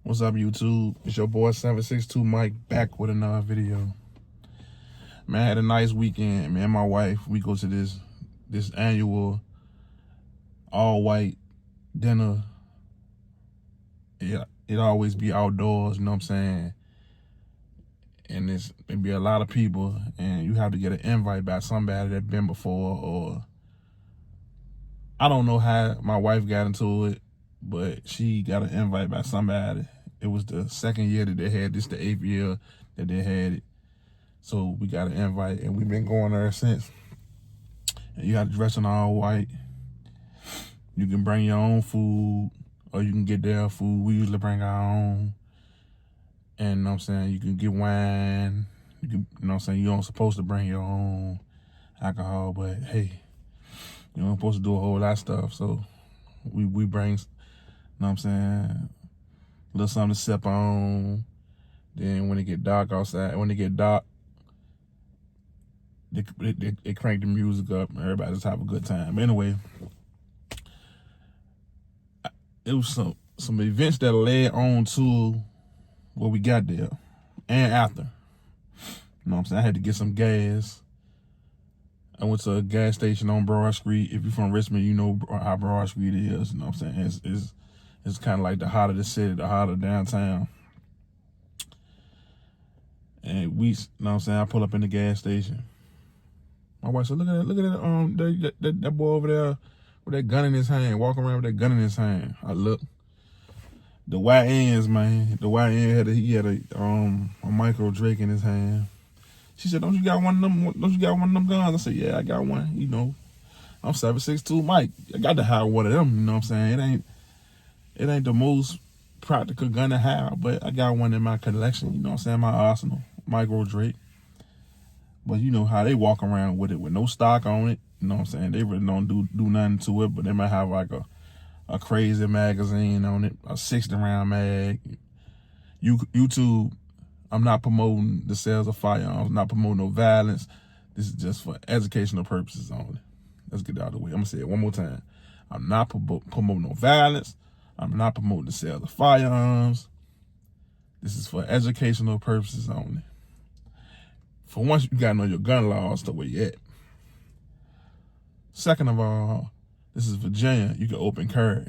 What's up, YouTube? It's your boy 762 Mike back with another video. Man, I had a nice weekend. Me and my wife, we go to this annual all-white dinner. It always be outdoors, you know what I'm saying? And it be a lot of people, and you have to get an invite by somebody that been before, or I don't know how my wife got into it, but she got an invite by somebody. It was the second year that they had this, the 8th year that they had it. So we got an invite, and we've been going there since. And you got to dress in all white. You can bring your own food, or you can get their food. We usually bring our own. And you know what I'm saying, you can get wine. You can, you know what I'm saying, you don't supposed to bring your own alcohol, but hey, you don't supposed to do a whole lot of stuff. So we bring, you know what I'm saying, a little something to sip on. Then when it get dark outside, when it get dark, they crank the music up and everybody just have a good time. Anyway, it was some events that led on to where we got there and after. You know what I'm saying? I had to get some gas. I went to a gas station on Broad Street. If you're from Richmond, you know how Broad Street is. You know what I'm saying? It's kind of like the heart of the city, the heart of downtown. And we, you know what I'm saying, I pull up in the gas station. My wife said, look at that boy over there with that gun in his hand, walking around with that gun in his hand. I look. The YNs, man. The YN had a micro Drake in his hand. She said, don't you got one of them guns? I said, yeah, I got one. You know, I'm 762 Mike. I got to have one of them, you know what I'm saying? It ain't the most practical gun to have, but I got one in my collection, you know what I'm saying? My arsenal, micro Drake. But you know how they walk around with it with no stock on it, you know what I'm saying? They really don't do nothing to it, but they might have like a crazy magazine on it, a 60-round mag. YouTube, I'm not promoting the sales of firearms, I'm not promoting no violence. This is just for educational purposes only. Let's get it out of the way. I'm gonna say it one more time. I'm not promoting no violence. I'm not promoting the sales of firearms. This is for educational purposes only. For once, you gotta know your gun laws to where you at. Second of all, this is Virginia. You can open carry.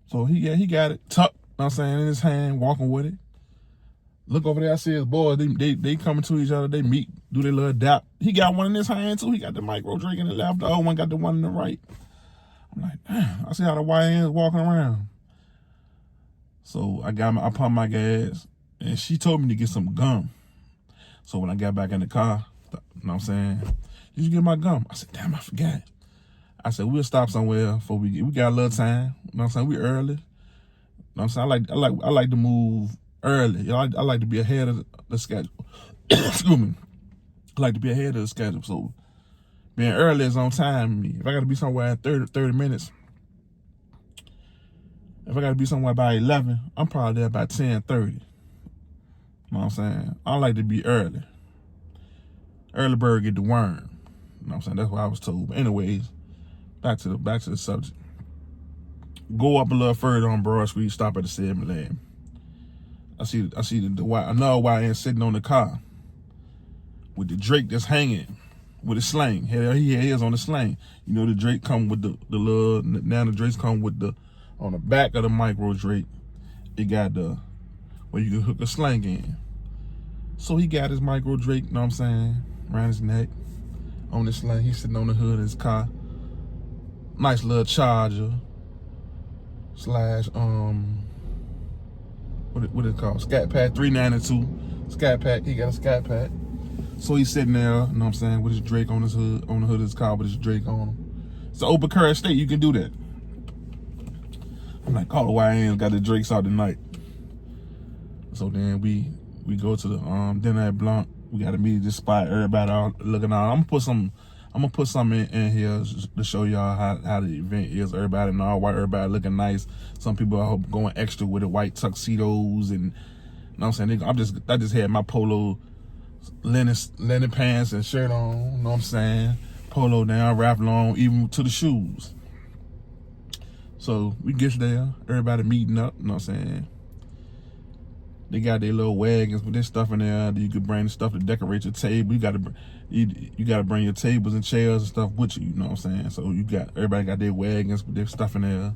So he got it tucked, you know what I'm saying, in his hand, walking with it. Look over there, I see his boys, they coming to each other, they meet, do their little dap. He got one in his hand too. He got the micro Drake in the left, the other one got the one in the right. I'm like, damn, I see how the YN's walking around. So I pumped my gas, and she told me to get some gum. So when I got back in the car, you know what I'm saying, did you get my gum? I said, damn, I forgot. I said, we'll stop somewhere before we got a little time. You know what I'm saying? We early. You know what I'm saying? I like to move early. You know, I like to be ahead of the schedule. Excuse me. I like to be ahead of the schedule. So being early is on time. If I got to be somewhere in 30 minutes, if I got to be somewhere by 11, I'm probably there by 10:30. You know what I'm saying? I like to be early. Early bird get the worm. You know what I'm saying? That's what I was told. But anyways, back to the subject. Go up a little further on Broad Street, stop at the 7-Eleven. I see another YN sitting on the car with the Drake that's hanging with a sling. Hell, he is on the sling. You know the Drake come with the little, now the Drakes come with on the back of the micro Drake, it got where you can hook a sling in. So he got his micro Drake, you know what I'm saying, around his neck, on the sling. He's sitting on the hood of his car. Nice little Charger slash, what it called? Scat Pack 392. Scat Pack, he got a Scat Pack. So he's sitting there, you know what I'm saying, with his Drake on his hood, on the hood of his car with his Drake on him. It's an open carry state, you can do that. I'm like, call the YN, got the Drakes out tonight. So then we go to the dinner at Blanc. We got to meet this spot, everybody all looking out. I'm gonna put something in here to show y'all how the event is. Everybody in all white, everybody looking nice. Some people are going extra with the white tuxedos, and you know what I'm saying. I just had my polo linen pants and shirt on. You know what I'm saying? Polo down, wrap along, even to the shoes. So we get there, everybody meeting up. You know what I'm saying? They got their little wagons with their stuff in there. You could bring the stuff to decorate your table. You gotta bring your tables and chairs and stuff with you. You know what I'm saying? So everybody got their wagons with their stuff in there.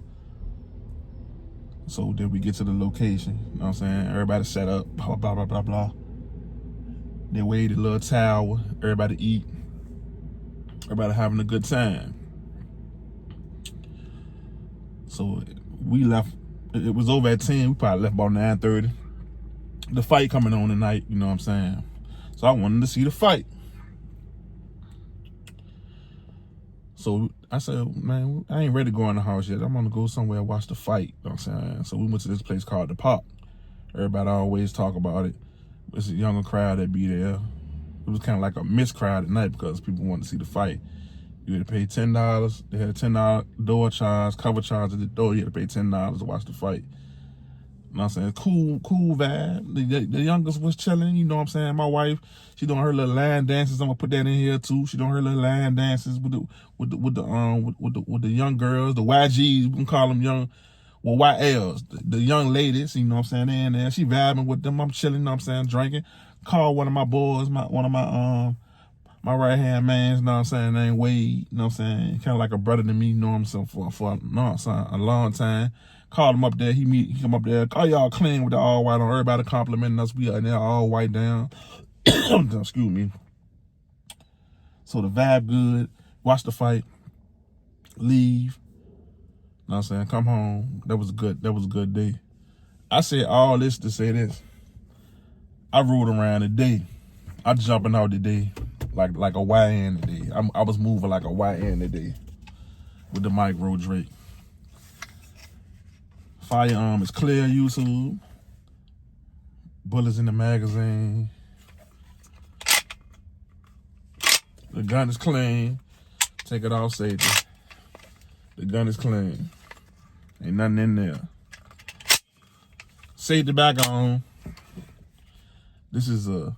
So then we get to the location. You know what I'm saying? Everybody set up. Blah blah blah blah blah. They waited a little tower. Everybody eat. Everybody having a good time. So we left. It was over at 10. We probably left about 9:30. The fight coming on tonight, you know what I'm saying? So I wanted to see the fight. So I said, man, I ain't ready to go in the house yet. I'm gonna go somewhere and watch the fight, you know what I'm saying? So we went to this place called The Park. Everybody always talk about it. It's a younger crowd that be there. It was kind of like a mixed crowd at night because people wanted to see the fight. You had to pay $10. They had a $10 door charge, cover charge at the door. You had to pay $10 to watch the fight. You know what I'm saying? Cool vibe. The youngest was chilling, you know what I'm saying? My wife, she doing her little line dances. I'm gonna put that in here too. She doing her little line dances with the young girls, the YGs, we can call them young, well, YLs, the young ladies, you know what I'm saying? They in there. She vibing with them. I'm chilling, you know what I'm saying? Drinking. Call one of my boys, one of my right hand man, you know what I'm saying, named Wade, you know what I'm saying? Kind of like a brother to me, you know what I'm saying, for a long time. Called him up there, he come up there, all y'all clean with the all white on, everybody complimenting us, we are in there all white down. Excuse me. So the vibe good, watch the fight, leave, you know what I'm saying, come home. That was a good day. I said all this to say this. I rode around today. I jumping out today like a YN today. I was moving like a YN today with the micro Drake. Firearm is clear, YouTube. Bullets in the magazine. The gun is clean. Take it off safety. The gun is clean. Ain't nothing in there. Safety back on. This is a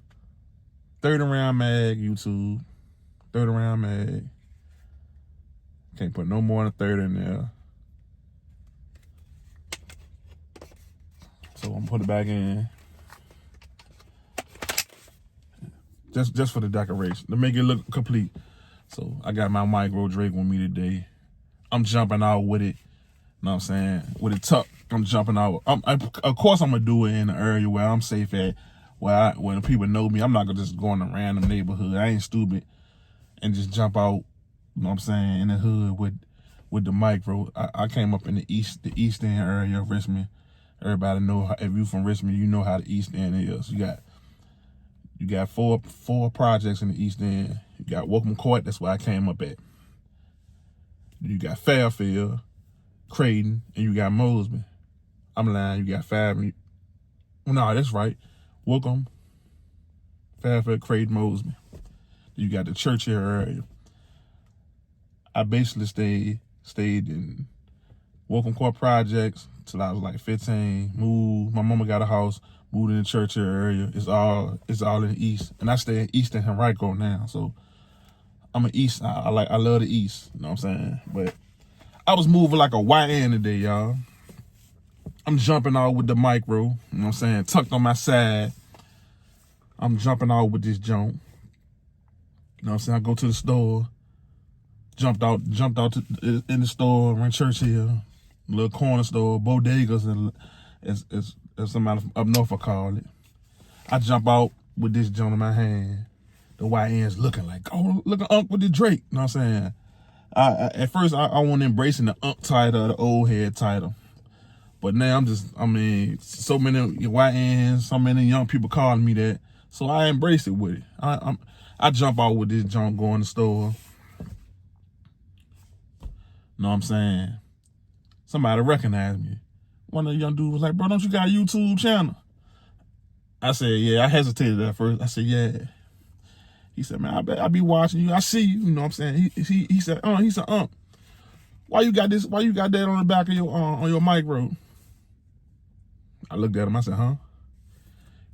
30 round mag, YouTube. 30 round mag. Can't put no more than 30 in there. So I'm gonna put it back in. Just for the decoration, to make it look complete. So I got my micro Drake with me today. I'm jumping out with it. You know what I'm saying? With it tucked, I'm jumping out. Of course I'm gonna do it in the area where I'm safe at. When people know me, I'm not gonna just go in a random neighborhood. I ain't stupid and just jump out, you know what I'm saying, in the hood with the micro. I came up in the east end area of Richmond. Everybody know, if you from Richmond, you know how the east end is. You got four projects in the east end. You got Welcome Court, that's where I came up at. You got Fairfield, Creighton, and you got Mosby. I'm lying, you got five. No, that's right. Welcome, Fairfield, Creighton, Mosby. You got the Churchill area. I basically stayed in Welcome Court projects till I was like 15. Moved. My mama got a house. Moved in the Churchill area. It's all in the east, and I stay in East and Henrico now. So I'm an east. I love the east. You know what I'm saying? But I was moving like a YN today, y'all. I'm jumping out with the micro, you know what I'm saying, tucked on my side. I'm jumping out with this jump. You know what I'm saying? I go to the store, jumped out in the store in Churchill, little corner store, bodegas, and as somebody up north will call it. I jump out with this jump in my hand. The YN's looking like, oh, look at Unc with the Drake. You know what I'm saying? At first, I wasn't embracing the Unc title, the old head title. But now so many YNs, so many young people calling me that. So I embrace it with it. I jump out with this junk, go in the store. Know what I'm saying? Somebody recognized me. One of the young dudes was like, bro, don't you got a YouTube channel? I said, yeah. I hesitated at first. I said, yeah. He said, man, I be watching you. I see you. You know what I'm saying? He said, why you got that on the back of your on your micro? I looked at him. I said, huh?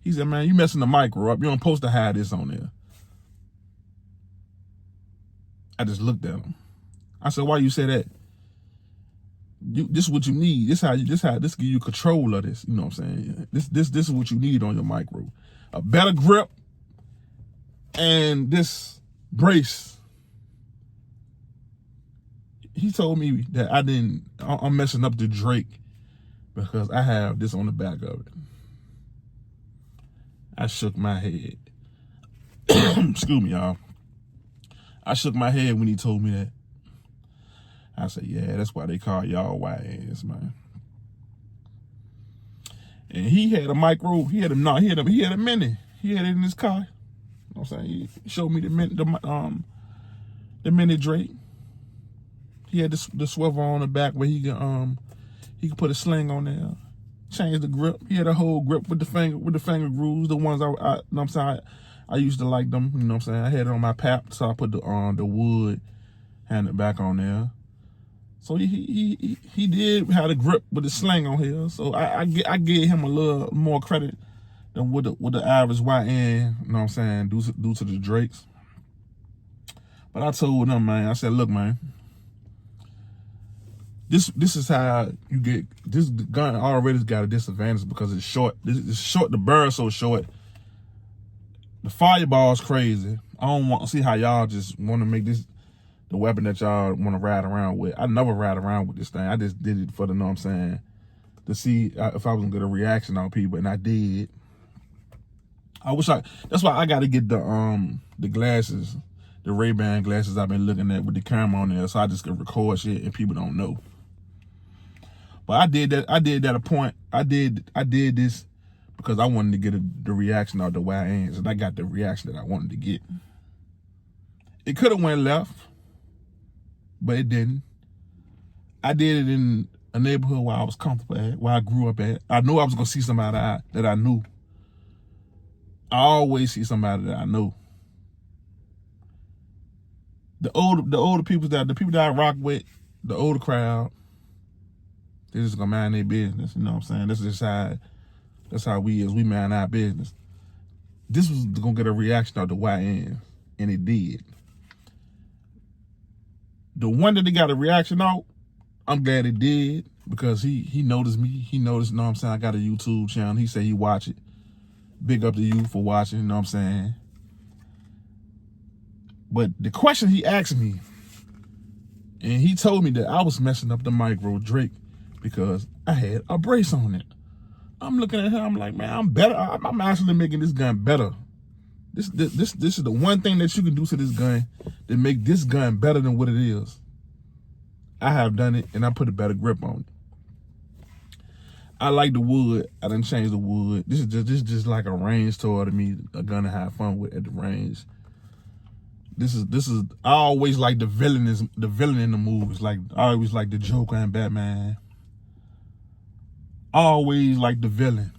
He said, man, you messing the micro up. You don't supposed to have this on there. I just looked at him. I said, why you say that? This is what you need. This give you control of this. You know what I'm saying? This is what you need on your micro. A better grip and this brace. He told me that I'm messing up the Drake because I have this on the back of it. I shook my head. Excuse me, y'all. I shook my head when he told me that. I said, yeah, that's why they call y'all YNs, man. And he had a micro, he had a mini. He had it in his car. You know what I'm saying? He showed me the mini Drake. He had the swivel on the back where he could put a sling on there, change the grip. He had a whole grip with the finger grooves, the ones I you know what I'm saying, I used to like them, you know what I'm saying? I had it on my pap, so I put the wood handle back on there. So he did have a grip with the sling on here. So I gave him a little more credit than with the average YN, you know what I'm saying, due to the Drakes. But I told them, man, I said, look, man, this is how you get, this gun already got a disadvantage because it's short. It's short, the barrel's so short. The fireball's crazy. I don't want to see how y'all just want to make this the weapon that y'all want to ride around with. I never ride around with this thing. I just did it for the, know what I'm saying, to see if I was gonna get a reaction on people, and I did. That's why I got to get the glasses, the Ray-Ban glasses I've been looking at with the camera on there, so I just can record shit and people don't know. But I did that a point. I did this because I wanted to get the reaction of the YNs, and I got the reaction that I wanted to get. It could have went left, but it didn't. I did it in a neighborhood where I was comfortable at, where I grew up at. I knew I was gonna see somebody that I knew. I always see somebody that I know. The older people the people that I rock with, the older crowd, they just gonna mind their business. You know what I'm saying? That's how we mind our business. This was gonna get a reaction of the YN, and it did. The one that they got a reaction out, I'm glad it did, because he noticed me. He noticed, you know what I'm saying, I got a YouTube channel. He said he watch it. Big up to you for watching, you know what I'm saying? But the question he asked me, and he told me that I was messing up the micro Drake because I had a brace on it. I'm looking at him, I'm like, man, I'm better. I'm actually making this gun better. This is the one thing that you can do to this gun that make this gun better than what it is. I have done it, and I put a better grip on it. I like the wood. I done changed the wood. This is just like a range toy to me, a gun to have fun with at the range. This is I always like the villain in the movies. Like I always like the Joker and Batman. I always like the villain.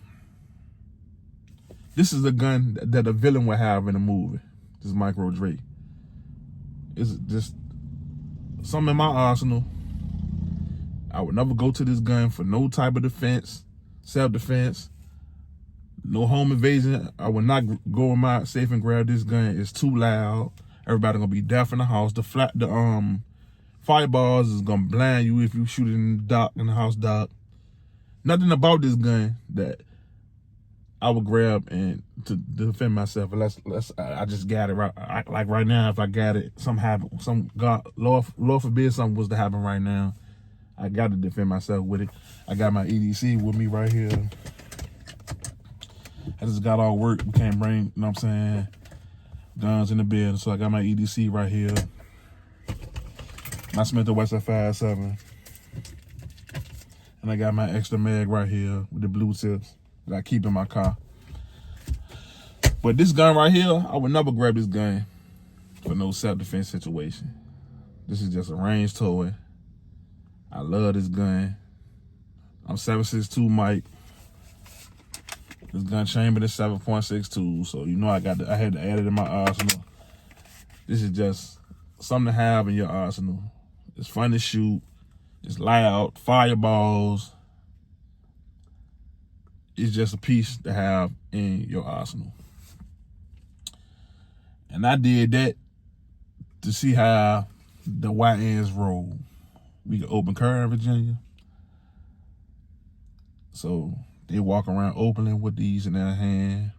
This is a gun that a villain would have in a movie. This micro Drake. It's just something in my arsenal. I would never go to this gun for no type of defense, self-defense, no home invasion. I would not go in my safe and grab this gun. It's too loud. Everybody gonna be deaf in the house. The fireballs is gonna blind you if you shoot it in the house dark. Nothing about this gun that I would grab and to defend myself. I just got it right. Like right now, if I got it, something happen, Lord forbid something was to happen right now, I got to defend myself with it. I got my EDC with me right here. I just got all work. We can't bring, you know what I'm saying, guns in the bed. So I got my EDC right here. My Smith & Wesson 5.7. And I got my extra mag right here with the blue tips that I keep in my car. But this gun right here, I would never grab this gun for no self-defense situation. This is just a range toy. I love this gun. I'm 7.62 Mike. This gun chamber is 7.62, so you know I had to add it in my arsenal. This is just something to have in your arsenal. It's fun to shoot. It's loud. Fireballs. It's just a piece to have in your arsenal. And I did that to see how the YNs roll. We can open Curry, Virginia. So they walk around openly with these in their hand,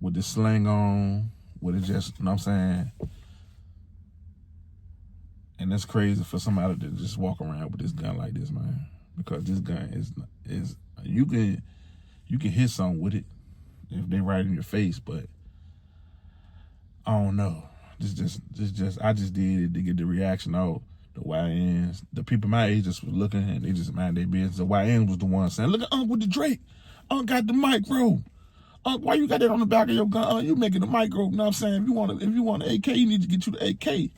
with the sling on, with it just, you know what I'm saying? And that's crazy for somebody to just walk around with this gun like this, man. Because this gun is you can hit something with it if they right in your face, but I don't know. I just did it to get the reaction out. The YNs, the people my age just was looking and they just mind their business. The YNs was the one saying, "Look at Unc with the Drake. Unc got the micro. Unc, why you got that on the back of your gun? Unc, you making the micro." You know what I'm saying? If you want an AK, you need to get you the AK.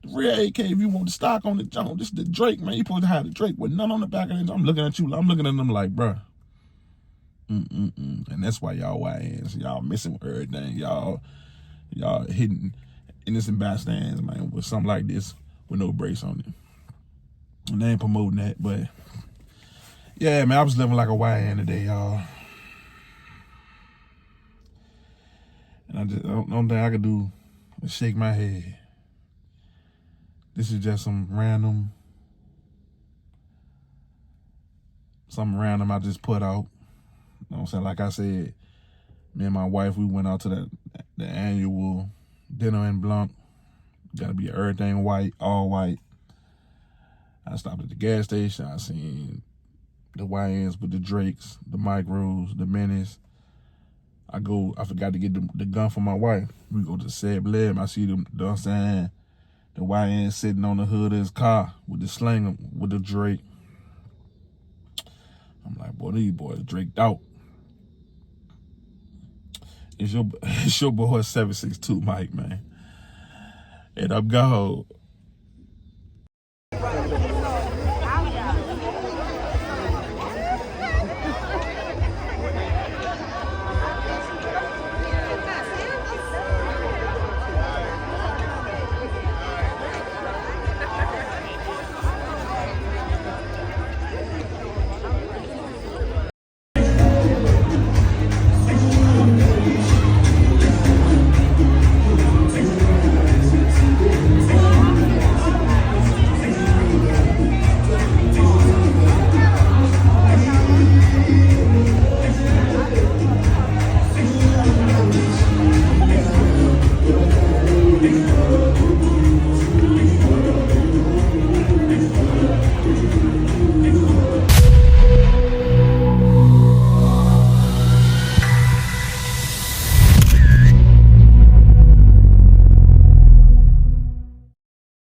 The real AK, if you want the stock on the jump, this is the Drake, man. You supposed to have the Drake with none on the back of it. I'm looking at you. I'm looking at them like, bruh. And that's why y'all YNs, y'all missing with everything. Y'all hitting innocent bystanders, man, with something like this with no brace on it. And they ain't promoting that, but yeah, man, I was living like a YN today, y'all. And the only thing I could do is shake my head. This is just something random I just put out. You know what I'm saying? Like I said, me and my wife, we went out to the annual dinner in Blanc. Gotta be everything white, all white. I stopped at the gas station. I seen the YNs with the Drakes, the Micros, the Menace. I forgot to get the gun for my wife. We go to 7-Eleven. I see them, you know what I'm saying? The YN sitting on the hood of his car with the sling, with the Drake. I'm like, boy, these boys draked out. It's your boy 762 Mike, man. And I'm gone.